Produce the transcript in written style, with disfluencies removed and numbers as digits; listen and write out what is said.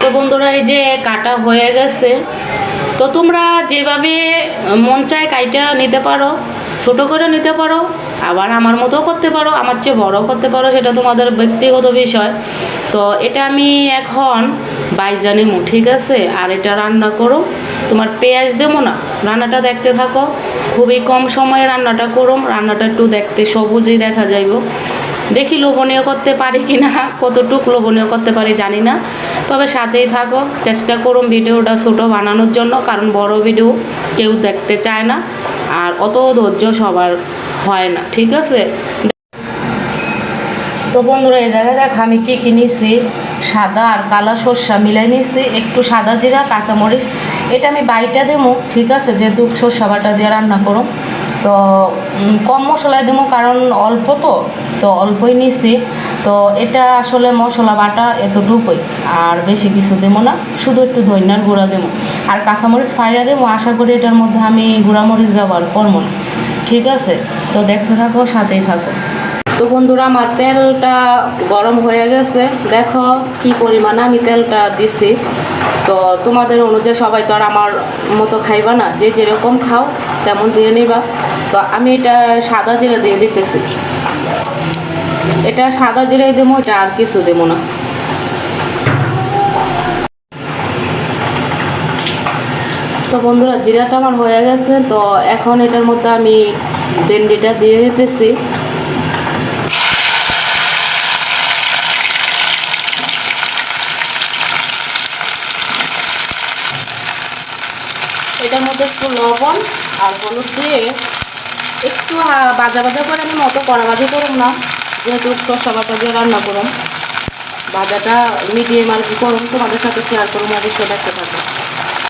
তো বন্ধুরা এই যে কাটা হয়ে গেছে। তো তোমরা যেভাবে মন চায় কাইটা নিতে পারো, ছোট করে নিতে পারো, আবার আমার মতো করতে পারো, আমার চেয়ে বড় করতে পারো, সেটা তোমাদের ব্যক্তিগত বিষয়। তো এটা আমি এখন বাইজা নিমু, ঠিক আছে। আর এটা রান্না করো, তোমার পেঁয়াজ দেবো না, রান্নাটা দেখতে থাকো। খুবই কম সময়ে রান্নাটা করো, রান্নাটা একটু দেখতে সবুজই দেখা যাইব। দেখি লোভনীয় করতে পারি কি না, কতটুকু লোভনীয় করতে পারি জানি না, তবে সাথেই থাকো। চেষ্টা করুন ভিডিওটা ছোটো বানানোর জন্য, কারণ বড় ভিডিও কেউ দেখতে চায় না, আর অত ধৈর্য সবার হয় না, ঠিক আছে। তো বন্ধুরা এই জায়গায় দেখ আমি কী কিনেছি, সাদা আর কালো সর্ষা মিলাই নিয়েছি, একটু সাদা জিরা, কাঁচামরিচ। এটা আমি বাইটা দেবো, ঠিক আছে, যেহেতু সর্ষা বাটা দিয়ে রান্না করো। তো কম মশলায় দেবো, কারণ অল্প তো অল্পই নিছি। তো এটা আসলে মশলা বাটা এতটুকুই, আর বেশি কিছু দেবো না, শুধু একটু ধনিয়ার গুঁড়া দেবো আর কাঁচামরিচ ফাইরা দেবো। আশা করি এটার মধ্যে আমি গুঁড়ামরিচ ব্যবহার করবো না, ঠিক আছে। তো দেখতে থাকো, সাথেই থাকো। তো বন্ধুরা আমার তেলটা গরম হয়ে গেছে, দেখো কি পরিমাণে আমি তেলটা দিছি। তো তোমাদের অনুযায়ী সবাই তো আর আমার মতো খাইবা না, যে যেরকম খাও তেমন দিয়ে নিবা। তো আমি এটা সাদা জিরা দিয়ে দিতেছি, এটা সাদা জিরাই দেবো, এটা আর কিছু দেবো না। তো বন্ধুরা জিরাটা আমার হয়ে গেছে, তো এখন এটার মধ্যে আমি ভেন্ডিটা দিয়ে দিতেছি। এটার মধ্যে একটু লবণ আর হলুদ দিয়ে একটু ভাজা ভাজা করে আমি মতো কড়া ভাজি করুন না, যেহেতু সর্ষা বাটা দিয়ে রান্না করুন। ভাজাটা মিডিয়াম আর কি করুন, তোমাদের সাথে শেয়ার করুন, অবশ্যই দেখতে থাকো।